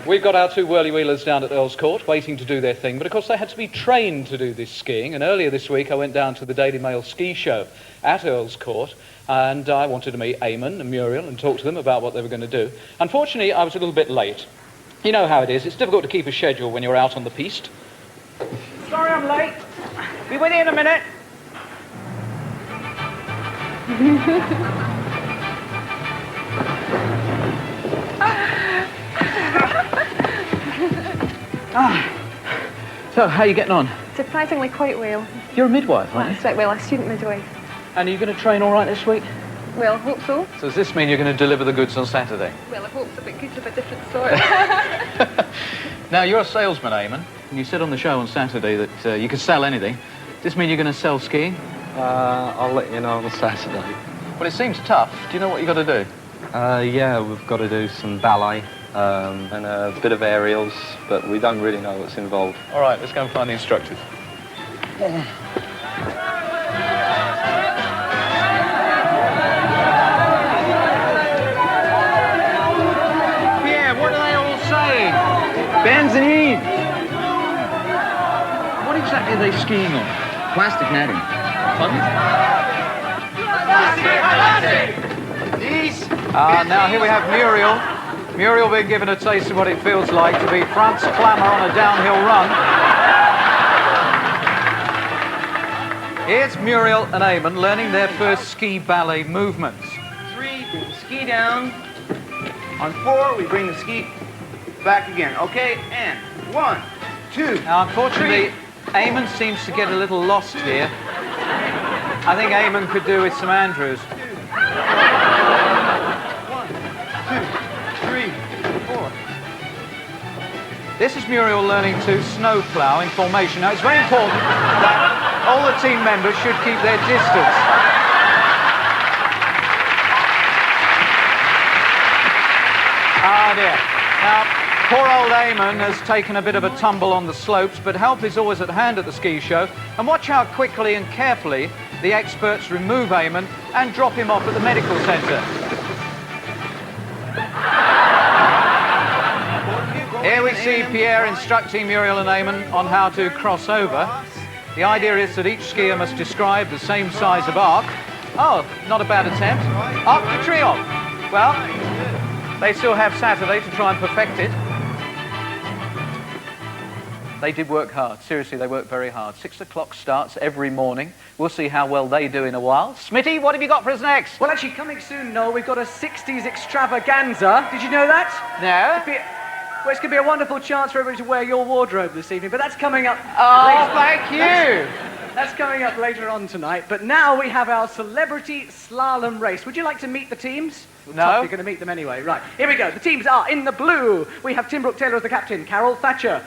We've got our two whirly wheelers down at Earl's Court waiting to do their thing, but of course they had to be trained to do this skiing, and earlier this week I went down to the Daily Mail ski show at Earl's Court, and I wanted to meet Eamon and Muriel and talk to them about what they were going to do. Unfortunately, I was a little bit late. You know how it is, it's difficult to keep a schedule when you're out on the piste. Sorry I'm late. Be with you in a minute. So, how are you getting on? Surprisingly quite well. You're a midwife, aren't you? That's right, well, a student midwife. And are you going to train all right this week? Well, I hope so. So does this mean you're going to deliver the goods on Saturday? Well, I hope so, but goods of a different sort. Now, you're a salesman, Eamon, and you said on the show on Saturday that you could sell anything. Does this mean you're going to sell skiing? I'll let you know on Saturday. Well, it seems tough. Do you know what you've got to do? Yeah, we've got to do some ballet and a bit of aerials, but we don't really know what's involved. All right, let's go and find the instructors. Pierre, what are they all saying? Benzene! What exactly are they skiing on? Plastic netting. Now here we have Muriel. Muriel being given a taste of what it feels like to be France clamor on a downhill run. Here's Muriel and Eamon learning their first ski ballet movements. 3, bring the ski down. On 4, we bring the ski back again. Okay, and 1, 2. Now, unfortunately, Eamon seems to get a little lost here. I think Eamon could do with some Andrews. 1, 2, 3, 4. This is Muriel learning to snow plough in formation. Now, it's very important that all the team members should keep their distance. Ah, dear. Now, poor old Eamon has taken a bit of a tumble on the slopes, but help is always at hand at the ski show. And watch how quickly and carefully the experts remove Eamon and drop him off at the medical centre. Here we see Pierre instructing Muriel and Eamon on how to cross over. The idea is that each skier must describe the same size of arc. Oh, not a bad attempt. Arc de Triomphe. Well, they still have Saturday to try and perfect it. They did work hard. Seriously, they worked very hard. 6 o'clock starts every morning. We'll see how well they do in a while. Smitty, what have you got for us next? Well, actually, coming soon, Noel, we've got a 60s extravaganza. Did you know that? No. Well, it's going to be a wonderful chance for everybody to wear your wardrobe this evening, but that's coming up Oh, thank you. That's coming up later on tonight. But now we have our celebrity slalom race. Would you like to meet the teams? No. You're going to meet them anyway. Right, here we go. The teams are in the blue. We have Tim Brooke-Taylor as the captain, Carol Thatcher.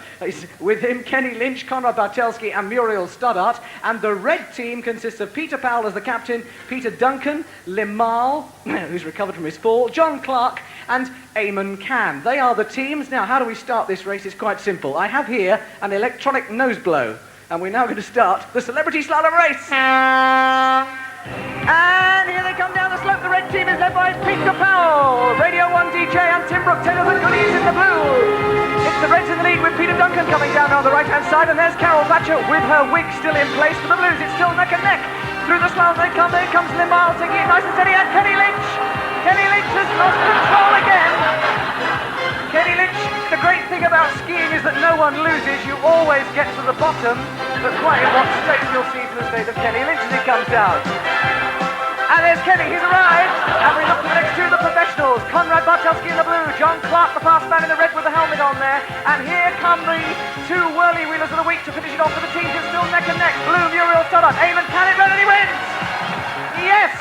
With him, Kenny Lynch, Conrad Bartelski and Muriel Stoddart. And the red team consists of Peter Powell as the captain, Peter Duncan, Limal, who's recovered from his fall, John Clark and Eamon Can. They are the teams. Now, how do we start this race? It's quite simple. I have here an electronic nose blow. And we're now going to start the celebrity slalom race. And here they come down the slope. The red team is led by Peter Powell, Radio 1 DJ, and Tim Brooke-Taylor, the goodies in the blue. It's the Reds in the lead with Peter Duncan coming down on the right-hand side, and there's Carol Thatcher with her wig still in place for the blues. It's still neck and neck. Through the slalom they come. There comes Limal taking it nice and steady, and Kenny Lynch. Kenny Lynch has lost control again. Kenny Lynch, the great thing about skiing is that no one loses. You always get to the bottom, but quite in what state you'll see from the state of Kenny Lynch as he comes down. And there's Kenny, he's arrived. And we look to the next two, the professionals. Conrad Bartelski in the blue, John Clark, the fast man in the red with the helmet on there. And here come the two whirly wheelers of the week to finish it off for the teams. It's still neck and neck. Blue, Muriel Stoddart, Eamon Can, and he wins! Yes!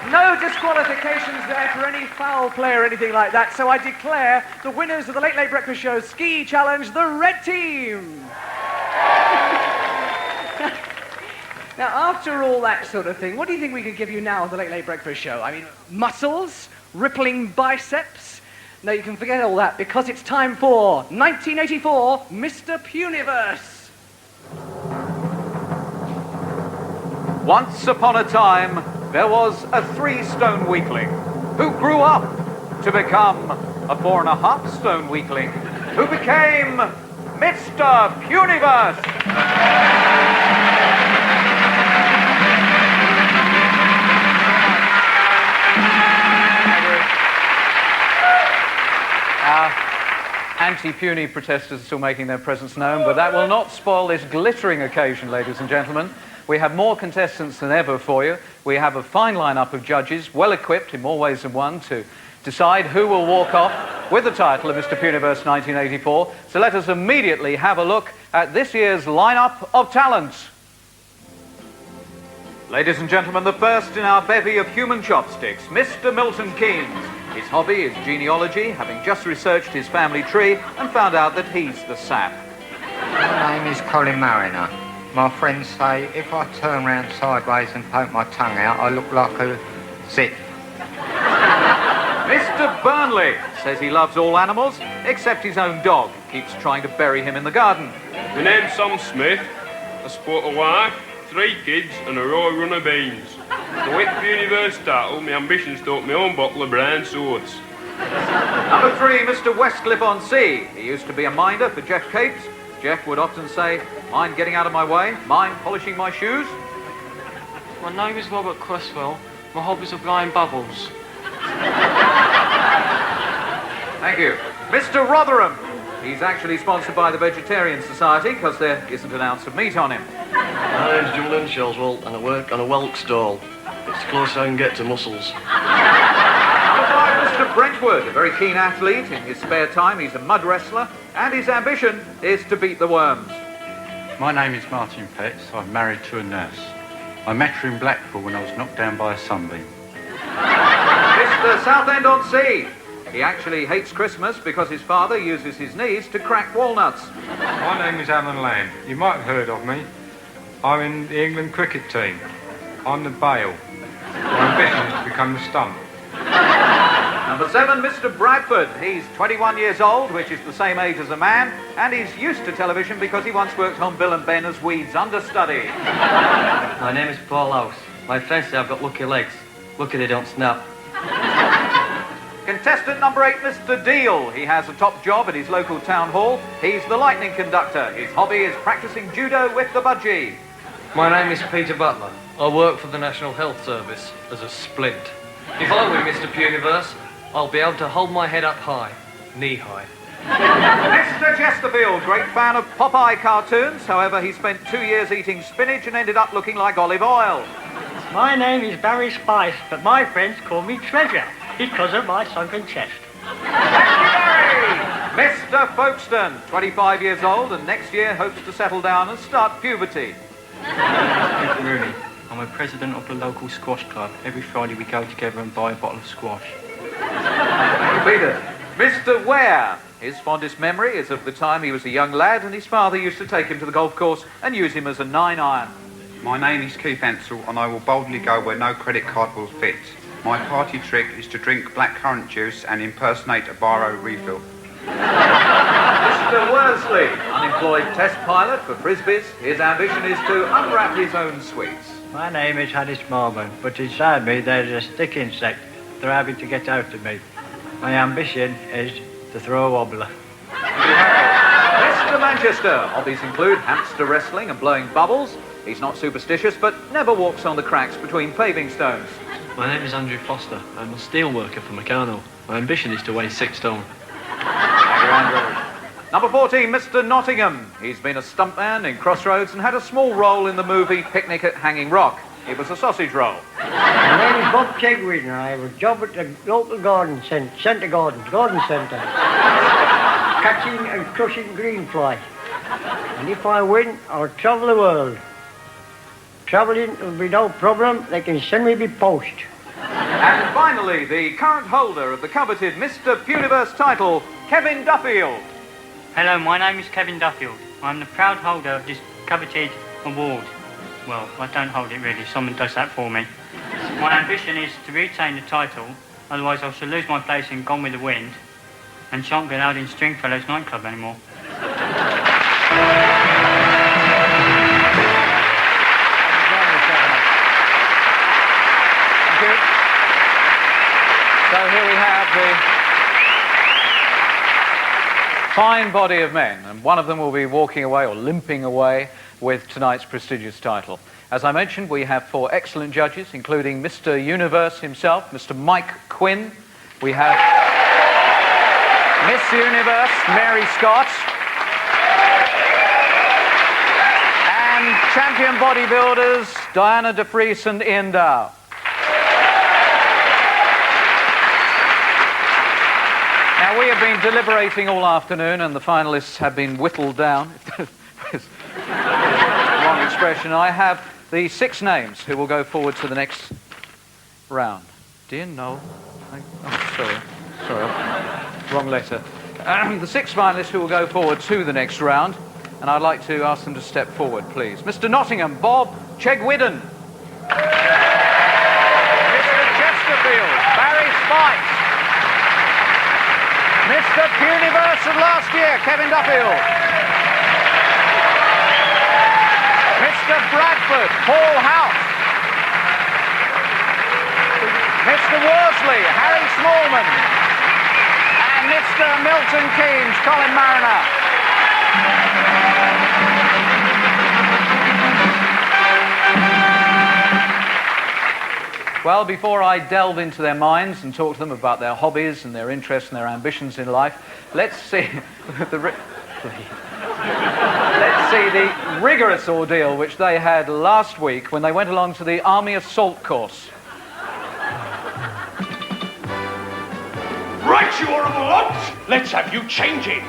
No disqualifications there for any foul play or anything like that. So I declare the winners of the Late Late Breakfast Show Ski Challenge, the red team. Now, after all that sort of thing, what do you think we could give you now on the Late Late Breakfast Show? I mean, muscles, rippling biceps. No, you can forget all that because it's time for 1984 Mr Puniverse. Once upon a time, there was a 3-stone weakling who grew up to become a 4.5 stone weakling, who became Mr Puniverse. Anti-puny protesters are still making their presence known, but that will not spoil this glittering occasion, ladies and gentlemen. We have more contestants than ever for you. We have a fine lineup of judges, well equipped in more ways than one to decide who will walk off with the title of Mr Puniverse 1984. So let us immediately have a look at this year's lineup of talents. Ladies and gentlemen, the first in our bevy of human chopsticks, Mr Milton Keynes. His hobby is genealogy, having just researched his family tree and found out that he's the sap. My name is Colin Mariner. My friends say if I turn round sideways and poke my tongue out, I look like a zip. Mr Burnley says he loves all animals except his own dog. Keeps trying to bury him in the garden. My name's Sam Smith. I support a wife, 3 kids and a raw run of beans. To win the Universe title, my ambition's to open my own bottle of brown sauce. Number 3, Mr Westcliff-on-Sea. He used to be a minder for Jeff Capes. Jeff would often say, mind getting out of my way, mind polishing my shoes. My name is Robert CRESSWELL. My hobbies are blowing bubbles. Thank you. Mr Rotherham. He's actually sponsored by the Vegetarian Society because there isn't an ounce of meat on him. My name's Julian Shelswell and I work on a whelk stall. It's the closest I can get to mussels. Number 5, Mr Brentwood, a very keen athlete. In his spare time, he's a mud wrestler, and his ambition is to beat the worms. My name is Martin Petts. I'm married to a nurse. I met her in Blackpool when I was knocked down by a sunbeam. Mr Southend-on-Sea. He actually hates Christmas because his father uses his knees to crack walnuts. My name is Alan Lamb. You might have heard of me. I'm in the England cricket team. I'm the bail. My ambition is to become the stump. Number 7, Mr Bradford. He's 21 years old, which is the same age as a man, and he's used to television because he once worked on Bill and Ben as Weed's understudy. My name is Paul House. My friends say I've got lucky legs. Lucky they don't snap. Contestant number 8, Mr Deal. He has a top job at his local town hall. He's the lightning conductor. His hobby is practising judo with the budgie. My name is Peter Butler. I work for the National Health Service as a splint. If I win Mr Puniverse, I'll be able to hold my head up high, knee-high. Mr Chesterfield, great fan of Popeye cartoons. However, he spent 2 years eating spinach and ended up looking like olive oil. My name is Barry Spice, but my friends call me Treasure because of my sunken chest. Thank you, Barry! Mr Folkestone, 25 years old, and next year hopes to settle down and start puberty. I'm ROONEY. I'm a president of the local squash club. Every Friday we go together and buy a bottle of squash. Thank you, Peter. Mr Ware. His fondest memory is of the time he was a young lad and his father used to take him to the golf course and use him as a 9-iron. My name is Keith Ansell and I will boldly go where no credit card will fit. My party trick is to drink blackcurrant juice and impersonate a BARRIE refill. Mr Worsley, unemployed test pilot for Frisbees. His ambition is to unwrap his own sweets. My name is Hadis Marmon, but inside me there's a stick insect they're having to get out of me. My ambition is to throw a wobbler. Mr Manchester, hobbies include hamster wrestling and blowing bubbles. He's not superstitious, but never walks on the cracks between paving stones. My name is Andrew Foster. I'm a steel worker for Meccano. My ambition is to weigh 6 stone. Thank you, Andrew. Number 14, Mr Nottingham. He's been a stuntman in Crossroads and had a small role in the movie Picnic at Hanging Rock. It was a sausage roll. My name is Bob CHEGWIDDEN and I have a job at the local garden centre, garden centre. Catching and crushing green fly. And if I win, I'll travel the world. Travelling will be no problem. They can send me by post. And finally, the current holder of the coveted Mr Puniverse title, Kevin Duffield. Hello, my name is Kevin Duffield. I'm the proud holder of this coveted award. Well, I don't hold it really, someone does that for me. My ambition is to retain the title, otherwise I shall lose my place in Gone with the Wind and shan't be allowed in Stringfellows nightclub anymore. So here we have fine body of men, and one of them will be walking away or limping away with tonight's prestigious title. As I mentioned, we have 4 excellent judges, including Mr Universe himself, Mr Mike Quinn. We have Miss Universe, Mary Scott, and champion bodybuilders, Diana de Vries and Ian Dow. Now, we have been deliberating all afternoon, and the finalists have been whittled down. Wrong expression. I have the 6 names who will go forward to the next round. Dear Noel. Oh, sorry. Wrong letter. The 6 finalists who will go forward to the next round, and I'd like to ask them to step forward, please. Mr Nottingham, Bob Chegwidden. Mr Chesterfield, Barry Spikes. Mr Puniverse of last year, Kevin Duffield. Mr Bradford, Paul House. Mr Worsley, Harry Smallman. And Mr Milton Keynes, Colin Mariner. Well, before I delve into their minds and talk to them about their hobbies and their interests and their ambitions in life, let's see the rigorous ordeal which they had last week when they went along to the Army Assault Course. Right, you horrible lot! Let's have you changing.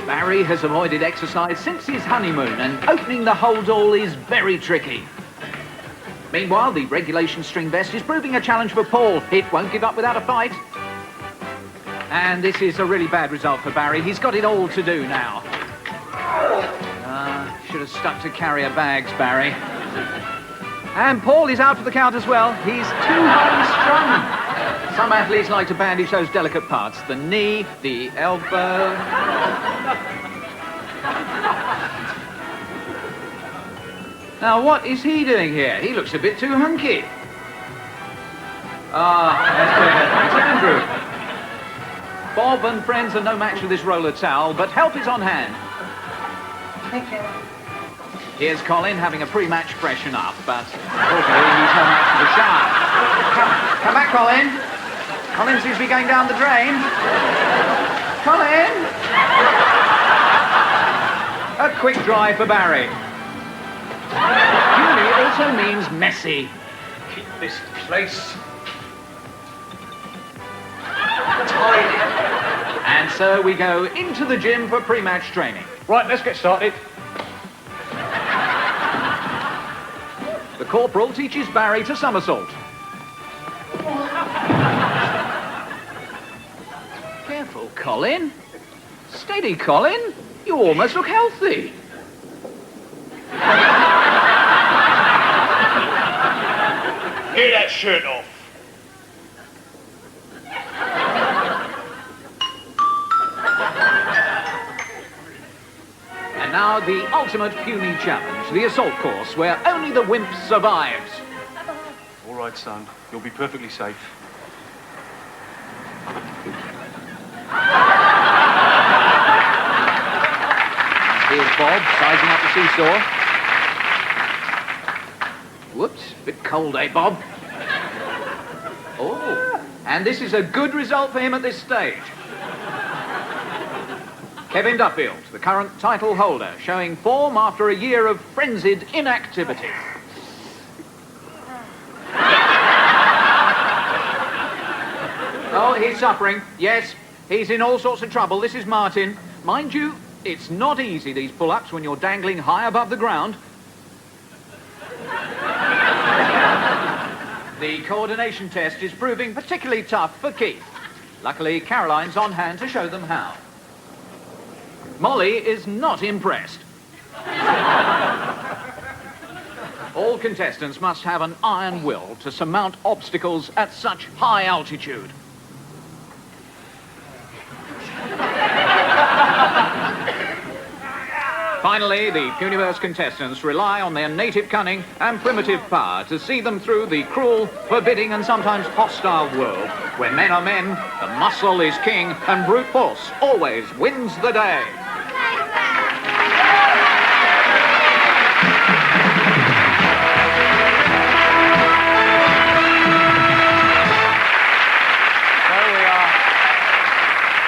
Barry has avoided exercise since his honeymoon, and opening the hold-all is very tricky. Meanwhile, the regulation string vest is proving a challenge for Paul. It won't give up without a fight. And this is a really bad result for Barry. He's got it all to do now. Should have stuck to carrier bags, Barry. And Paul is out for the count as well. He's too highly strung. Some athletes like to bandage those delicate parts. The knee, the elbow. Now, what is he doing here? He looks a bit too hunky. That's Andrew. Bob and friends are no match for this roller towel, but help is on hand. Thank you. Here's Colin having a pre-match freshen up, but unfortunately he's no match for the shower. Come back, Colin. Colin seems to be going down the drain. Colin! A quick drive for Barry. Puny also means messy. Keep this place tidy. And so we go into the gym for pre-match training. Right, let's get started. The corporal teaches Barry to somersault. Careful, Colin. Steady, Colin. You almost look healthy. Get that shirt off. And now the ultimate puny challenge, the assault course, where only the wimp survives. All right, son. You'll be perfectly safe. Here's Bob, sizing up the seesaw. Whoops, bit cold, eh, Bob? Oh, and this is a good result for him at this stage. Kevin Duffield, the current title holder, showing form after a year of frenzied inactivity. Oh, he's suffering. Yes, he's in all sorts of trouble. This is Martin. Mind you, it's not easy, these pull-ups, when you're dangling high above the ground. The coordination test is proving particularly tough for Keith. Luckily, Caroline's on hand to show them how. Molly is not impressed. All contestants must have an iron will to surmount obstacles at such high altitude. Finally, the Puniverse contestants rely on their native cunning and primitive power to see them through the cruel, forbidding and sometimes hostile world where men are men, the muscle is king and brute force always wins the day.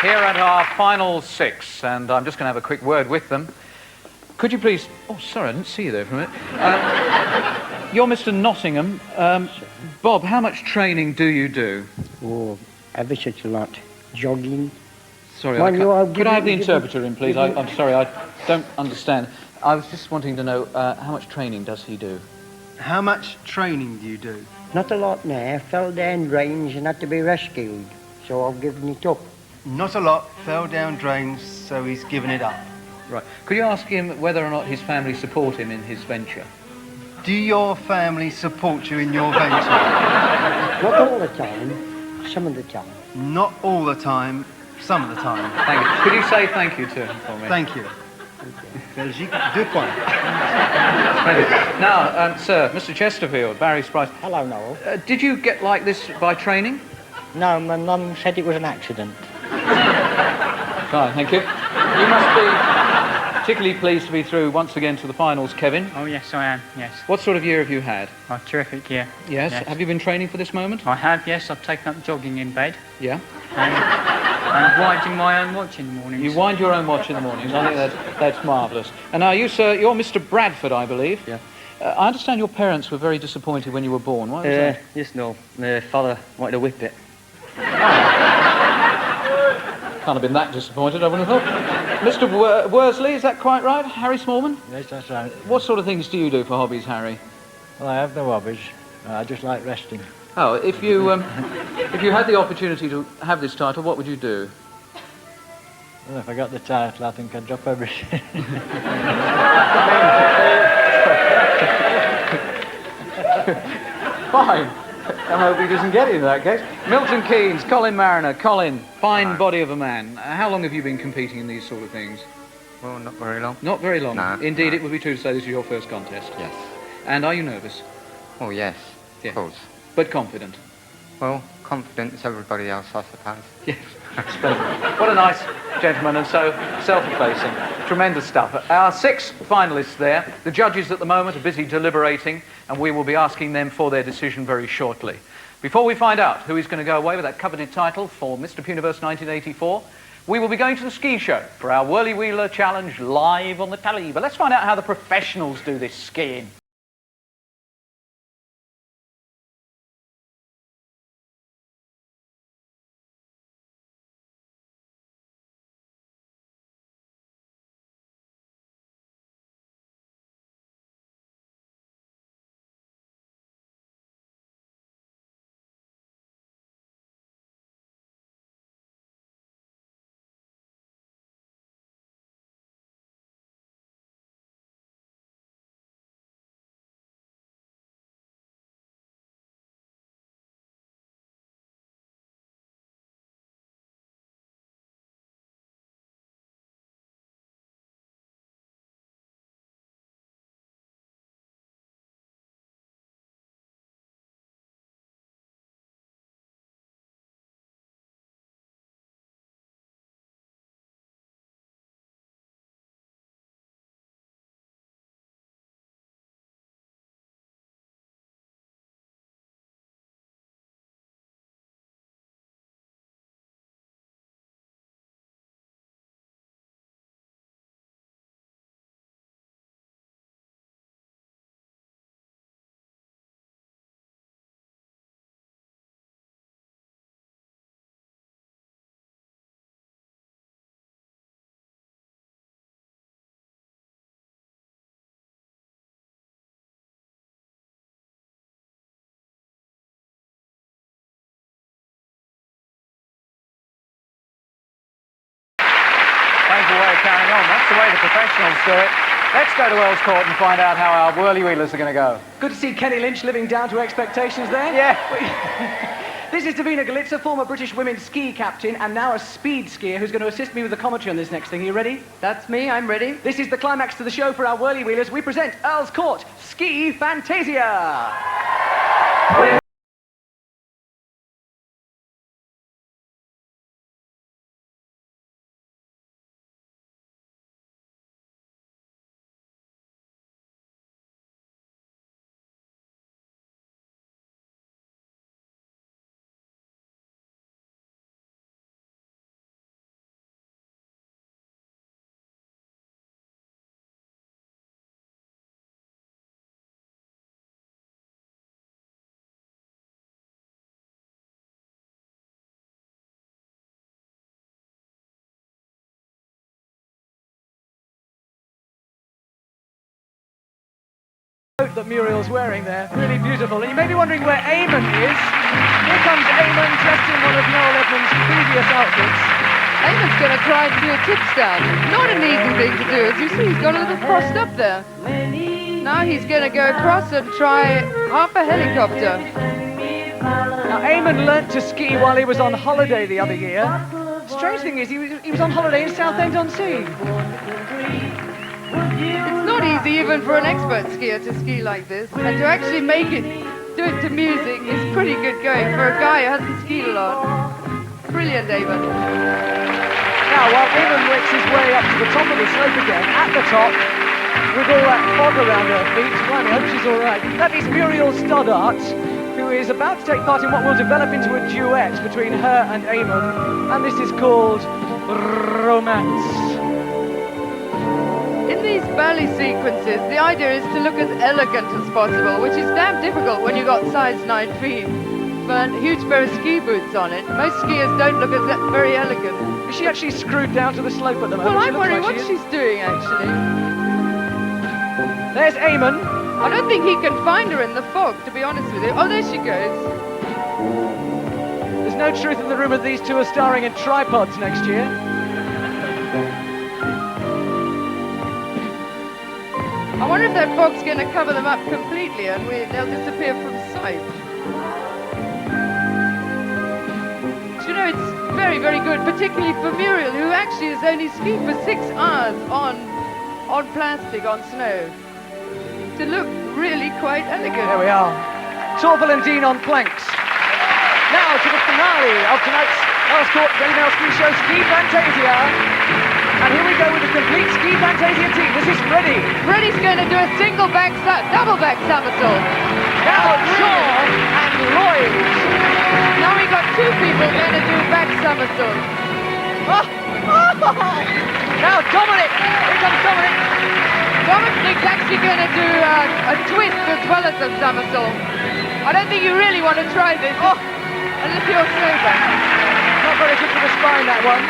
Here at our final 6, and I'm just going to have a quick word with them. Could you please... Oh, sorry, I didn't see you there for a minute. You're Mr Nottingham. Bob, how much training do you do? Oh, ever such a lot. Jogging. Sorry, Well, could I have the interpreter in, please? I'm sorry, I don't understand. I was just wanting to know, how much training does he do? How much training do you do? Not a lot now. Fell down drains and had to be rescued. So I've given it up. Not a lot. Fell down drains, so he's given it up. Right. Could you ask him whether or not his family support him in his venture? Do your family support you in your venture? Not all the time. Some of the time. Not all the time. Some of the time. Thank you. Could you say thank you to him for me? Thank you. Belgique, 2 points. Now, sir, Mr Chesterfield, Barrie's prize. Hello, Noel. Did you get like this by training? No, my mum said it was an accident. Fine, thank you. You must be particularly pleased to be through once again to the finals, Kevin. Oh, yes, I am, yes. What sort of year have you had? Oh, terrific year. Yes. Have you been training for this moment? I have, yes. I've taken up jogging in bed. Yeah. And winding my own watch in the mornings. You wind your own watch in the mornings. I think that's marvellous. And now you, sir, you're Mr Bradford, I believe. Yeah. I understand your parents were very disappointed when you were born. Why was that? Yes, no. My father wanted to whip it. Can't have been that disappointed, I wouldn't have thought. Mr Worsley, is that quite right? Harry Smallman? Yes, that's right. What sort of things do you do for hobbies, Harry? Well, I have no hobbies. I just like resting. Oh, if you had the opportunity to have this title, what would you do? Well, if I got the title, I think I'd drop everything. Fine. I hope he doesn't get it in that case. Milton Keynes, Colin Mariner. Colin, fine body of a man. How long have you been competing in these sort of things? Well, not very long. Not very long? No. Indeed, No. it would be true to say this is your first contest. Yes. And are you nervous? Oh, yes, Yeah. of course. But confident? Well, confident as everybody else, I suppose. Yes. Splendid. What a nice gentleman, and so self-effacing. Tremendous stuff. Our 6 finalists there. The judges at the moment are busy deliberating, and we will be asking them for their decision very shortly. Before we find out who is going to go away with that coveted title for Mr Puniverse 1984, we will be going to the ski show for our Whirly Wheeler challenge live on the telly. But let's find out how the professionals do this skiing. Thank you for carrying on. That's the way the professionals do it. Let's go to Earls Court and find out how our Whirly Wheelers are going to go. Good to see Kenny Lynch living down to expectations there. Yeah. This is Davina Galitza, former British women's ski captain and now a speed skier who's going to assist me with the commentary on this next thing. Are you ready? That's me, I'm ready. This is the climax to the show for our Whirly Wheelers. We present Earl's Court Ski Fantasia. That Muriel's wearing there, really beautiful. And you may be wondering where Eamon is. Here comes Eamon dressed in one of Noel Edmonds' previous outfits. Eamon's going to try and do a kickstand. Not an easy thing to do. As you see, he's got a little crossed up there. Now he's going to go across and try half a helicopter. Now Eamon learnt to ski while he was on holiday the other year. Strange thing is, he was on holiday in Southend-on-Sea. It's not easy even for an expert skier to ski like this, and to actually make it, do it to music is pretty good going for a guy who hasn't skied a lot. Brilliant, Eamon. Now, while Eamon works his way up to the top of the slope again, at the top, with all that fog around her feet, well, I hope she's all right. That is Muriel Stoddart, who is about to take part in what will develop into a duet between her and Eamon, and this is called Romance. In these ballet sequences, the idea is to look as elegant as possible, which is damn difficult when you've got size 9 feet. But a huge pair of ski boots on it. Most skiers don't look as very elegant. Is she actually screwed down to the slope at the moment? Well, I'm wondering what she's doing, actually. There's Eamon. I don't think he can find her in the fog, to be honest with you. Oh, there she goes. There's no truth in the rumour these two are starring in Tripods next year. I wonder if that fog's going to cover them up completely and they'll disappear from sight. You know, it's very, very good, particularly for Muriel, who actually has only skied for 6 hours on plastic, on snow, to look really quite elegant. There we are. Torval and Dean on planks. Now to the finale of tonight's Earl's Court Female Ski Show, Ski Fantasia. And here we go with the complete Ski Fantasia team. This is Freddie. Freddie's going to do a double back somersault. Now Sean and Lloyd. Now we got 2 people going to do back somersaults. Now Dominic. Here comes Dominic. Dominic's actually going to do a twist as well as a somersault. I don't think you really want to try this unless you're sober. Not very good for the spine, that one.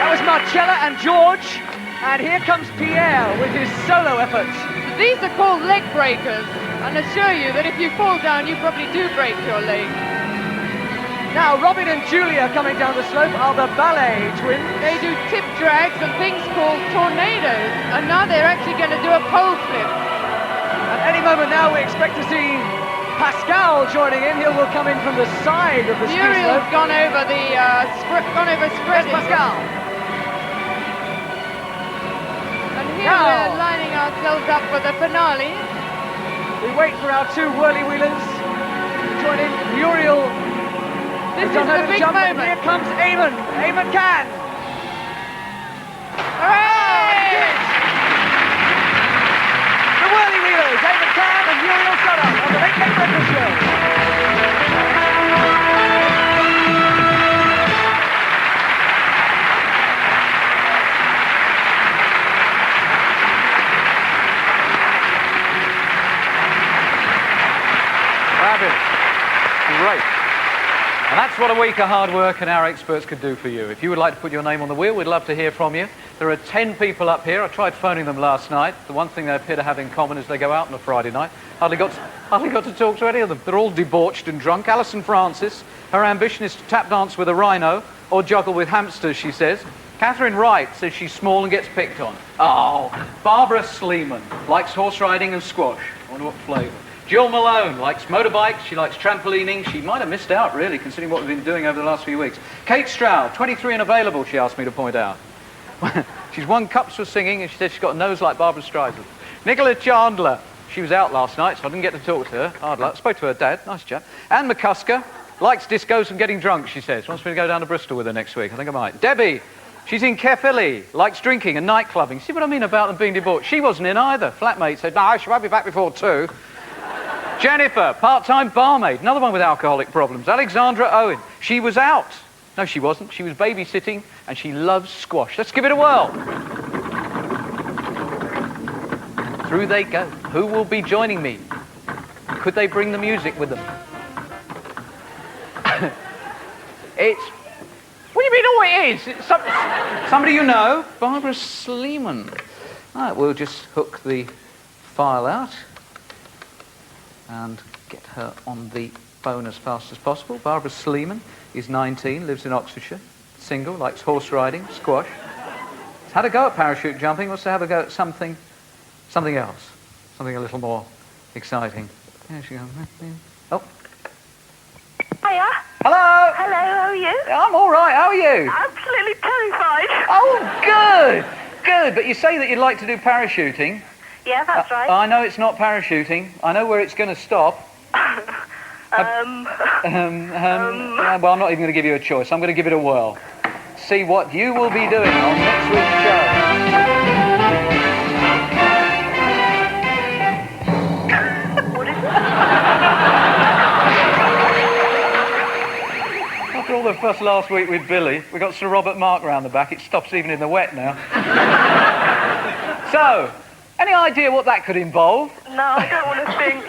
That was Marcella and George, and here comes Pierre with his solo effort. These are called leg breakers, and I assure you that if you fall down, you probably do break your leg. Now Robin and Julia coming down the slope are the ballet twins. They do tip drags and things called tornadoes, and now they're actually going to do a pole flip. At any moment now we expect to see Pascal joining in. He will come in from the side of the ski slope. Muriel's gone over spreading. Yes, Pascal. Here we're lining ourselves up for the finale. We wait for our 2 Whirly Wheelers to join in. Muriel. This is the big moment. Here comes Eamon. Eamon can. Hooray! The Whirly Wheelers, Eamon can and Muriel Stoddart on the Late Late Breakfast Show. Great. And that's what a week of hard work and our experts could do for you. If you would like to put your name on the wheel, we'd love to hear from you. There are 10 people up here. I tried phoning them last night. The one thing they appear to have in common is they go out on a Friday night. Hardly got to talk to any of them. They're all debauched and drunk. Alison Francis, her ambition is to tap dance with a rhino or juggle with hamsters, she says. Catherine Wright says she's small and gets picked on. Oh, Barbara Sleeman likes horse riding and squash. I wonder what flavour. Jill Malone likes motorbikes, she likes trampolining. She might have missed out, really, considering what we've been doing over the last few weeks. Kate Stroud, 23 and available, she asked me to point out. She's won cups for singing, and she said she's got a nose like Barbara Streisand. Nicola Chandler, she was out last night, so I didn't get to talk to her. Hard luck. Spoke to her dad, nice chap. Anne McCusker likes discos and getting drunk, she says. Wants me to go down to Bristol with her next week. I think I might. Debbie, she's in Caerphilly, likes drinking and nightclubbing. See what I mean about them being debauched? She wasn't in either. Flatmate said, no, she won't be back before 2. Jennifer, part-time barmaid, another one with alcoholic problems. Alexandra Owen, she was out. No, she wasn't. She was babysitting, and she loves squash. Let's give it a whirl. Through they go. Who will be joining me? Could they bring the music with them? It's... What do you mean, oh, it is? It's somebody you know. Barbara Sleeman. All right, we'll just hook the file out and get her on the phone as fast as possible. Barbara Sleeman is 19, lives in Oxfordshire, single, likes horse riding, squash. Has had a go at parachute jumping, wants to have a go at something else, something a little more exciting. There she goes. Oh. Hiya. Hello. Hello, how are you? I'm all right, how are you? Absolutely terrified. Oh, good, good. But you say that you'd like to do parachuting. Yeah, that's right. I know it's not parachuting. I know where it's going to stop. Well, I'm not even going to give you a choice. I'm going to give it a whirl. See what you will be doing on next week's show. After all the fuss last week with Billy, we got Sir Robert Mark round the back. It stops even in the wet now. So, any idea what that could involve? No, I don't want to think.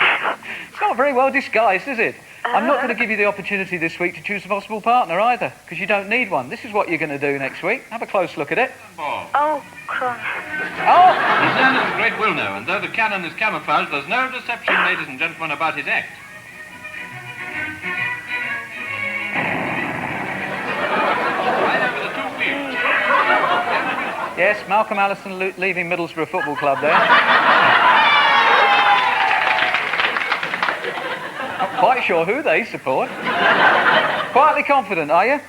It's not very well disguised, is it? I'm not going to give you the opportunity this week to choose a possible partner either, because you don't need one. This is what you're going to do next week. Have a close look at it. Oh, Christ. Oh! He's known as the Great Wilno, and though the canon is camouflaged, there's no deception, ladies and gentlemen, about his act. Right over the 2 fields. Yes, Malcolm Allison leaving Middlesbrough Football Club there. Not quite sure who they support. Quietly confident, are you?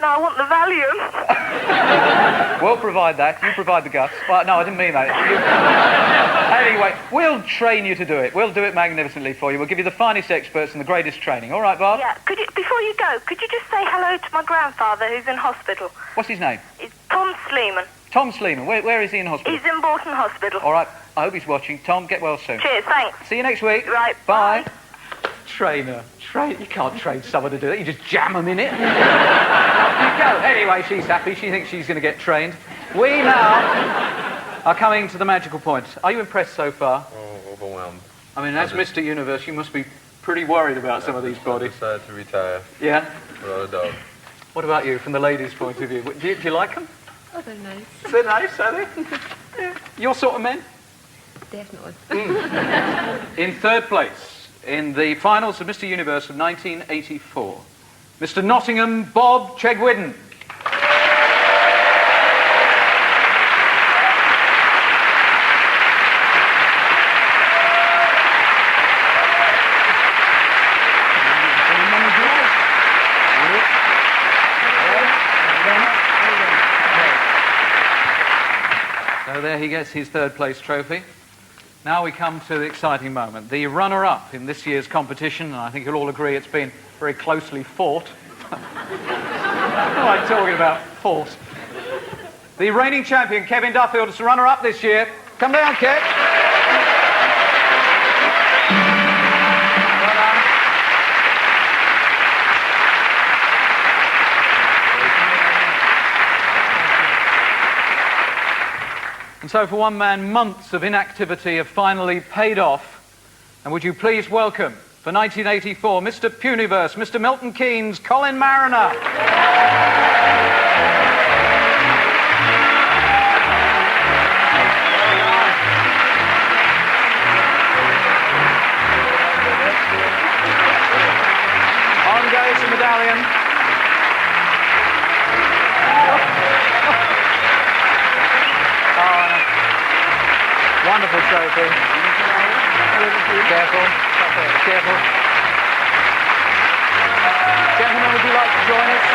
No, I want the Valium. We'll provide that. You provide the guts. Well, no, I didn't mean that. Anyway, we'll train you to do it. We'll do it magnificently for you. We'll give you the finest experts and the greatest training. All right, Barb? Yeah. Could you, before you go, could you just say hello to my grandfather who's in hospital? What's his name? It's Tom Sleeman. Tom Sleeman. Where is he in hospital? He's in Bolton Hospital. All right. I hope he's watching. Tom, get well soon. Cheers, thanks. See you next week. Right. Bye. Trainer. You can't train someone to do that. You just jam them in it. You go. Anyway, she's happy. She thinks she's going to get trained. We now are coming to the magical point. Are you impressed so far? Oh, overwhelmed. I mean, as Mr Universe, you must be pretty worried about some of these bodies. I decided to retire. Yeah? Without a doubt. What about you, from the ladies' point of view? Do you like them? Oh, they're nice. They're nice, are they? Yeah. Your sort of men? Definitely. In third place, in the finals of Mr Universe of 1984, Mr Nottingham Bob Chegwidden. So there he gets his third place trophy. Now we come to the exciting moment. The runner-up in this year's competition, and I think you'll all agree it's been very closely fought. What am I talking about? Fought. The reigning champion, Kevin Duffield, is the runner-up this year. Come down, Kev. Well done. And so for one man, months of inactivity have finally paid off. And would you please welcome, for 1984, Mr Puniverse, Mr Milton Keynes, Colin Mariner. On goes the medallion. Wonderful trophy. Careful. Careful. Gentlemen, would you like to join us?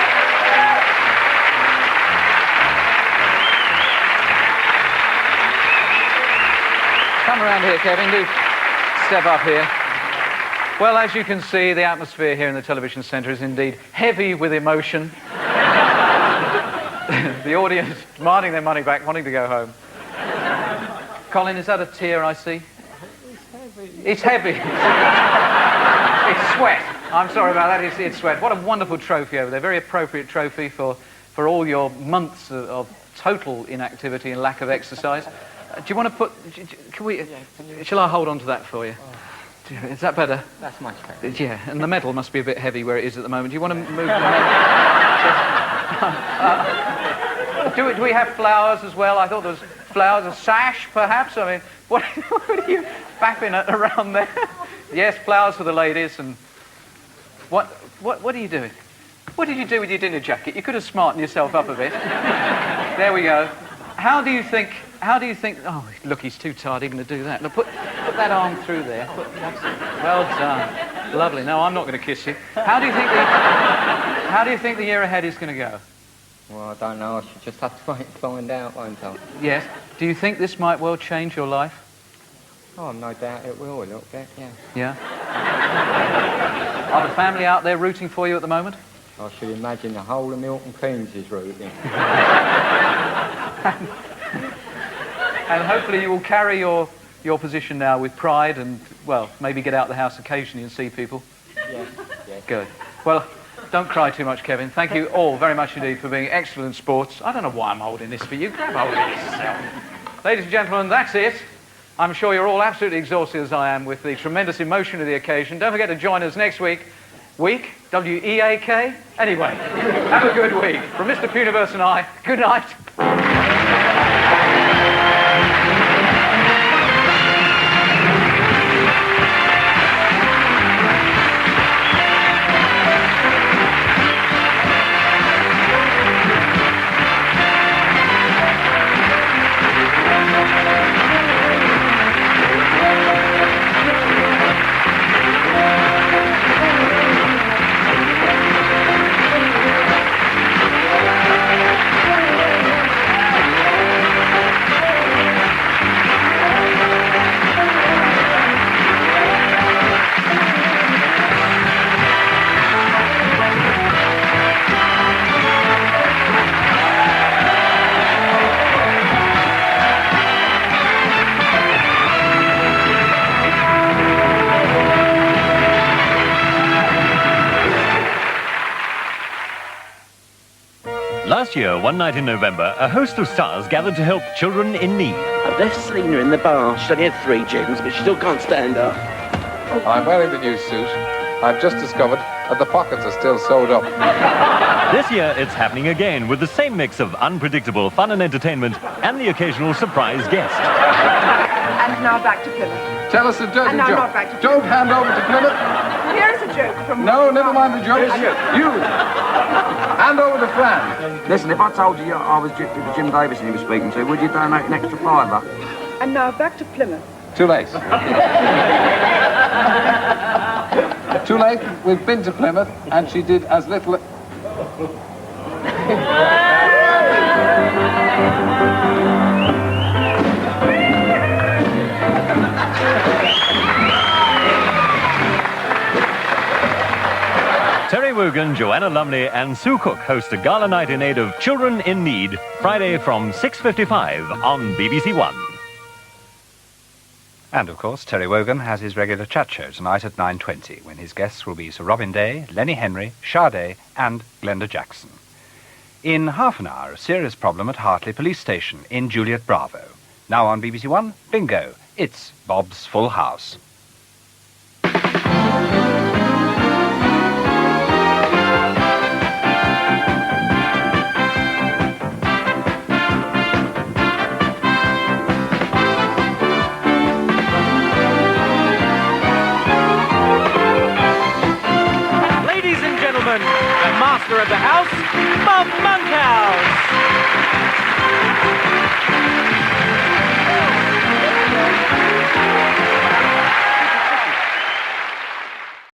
Come around here, Kevin. Do step up here. Well, as you can see, the atmosphere here in the television centre is indeed heavy with emotion. The audience demanding their money back, wanting to go home. Colin, is that a tear I see? It's heavy. It's sweat. I'm sorry about that. It's sweat. What a wonderful trophy over there. Very appropriate trophy for all your months of total inactivity and lack of exercise. Do you want to put... Can we... Shall I hold on to that for you? Is that better? That's much better. Yeah, and the medal must be a bit heavy where it is at the moment. Do you want to move the medal? Do we have flowers as well? I thought there was flowers, a sash perhaps. I mean, what are you fapping around there? Yes, flowers for the ladies. And what are you doing? What did you do with your dinner jacket? You could have smartened yourself up a bit. There we go. How do you think... Oh, look, he's too tired even to do that. Now, put that arm through there. Well done. Lovely. No, I'm not going to kiss you. How do you think the year ahead is going to go? Well, I don't know. I should just have to find out, won't I? Yes. Do you think this might well change your life? Oh, no doubt it will a little bit, yeah. Yeah? Are the family out there rooting for you at the moment? I should imagine the whole of Milton Keynes is rooting. And hopefully you will carry your position now with pride and, well, maybe get out the house occasionally and see people. Yes. Good. Well, don't cry too much, Kevin. Thank you all very much indeed for being excellent sports. I don't know why I'm holding this for you. Grab hold of it yourself. Ladies and gentlemen, that's it. I'm sure you're all absolutely exhausted as I am with the tremendous emotion of the occasion. Don't forget to join us next week. Week? W-E-A-K? Anyway, have a good week. From Mr Puniverse and I, good night. Last year, one night in November, a host of stars gathered to help children in need. I've left Selena in the bar. She's only had 3 gins, but she still can't stand up. I'm wearing the new suit. I've just discovered that the pockets are still sewed up. This year, it's happening again with the same mix of unpredictable fun and entertainment and the occasional surprise guest. And now back to Plymouth. Tell us a dirty And now joke. not back to Don't hand over to Plymouth. Here's a joke from... No, never mind the joke. You. Hand over to Fran. Listen, if I told you I was Jim Davison he was speaking to, would you donate an extra £5? And now back to Plymouth. Too late. Too late. We've been to Plymouth, and she did as little... Terry Wogan, Joanna Lumley and Sue Cook host a gala night in aid of children in need, Friday from 6:55 on BBC1. And, of course, Terry Wogan has his regular chat show tonight at 9:20, when his guests will be Sir Robin Day, Lenny Henry, Sade and Glenda Jackson. In half an hour, a serious problem at Hartley Police Station in Juliet Bravo. Now on BBC1, bingo, it's Bob's Full House. Ladies and gentlemen, the master of the house, Bob Monkey.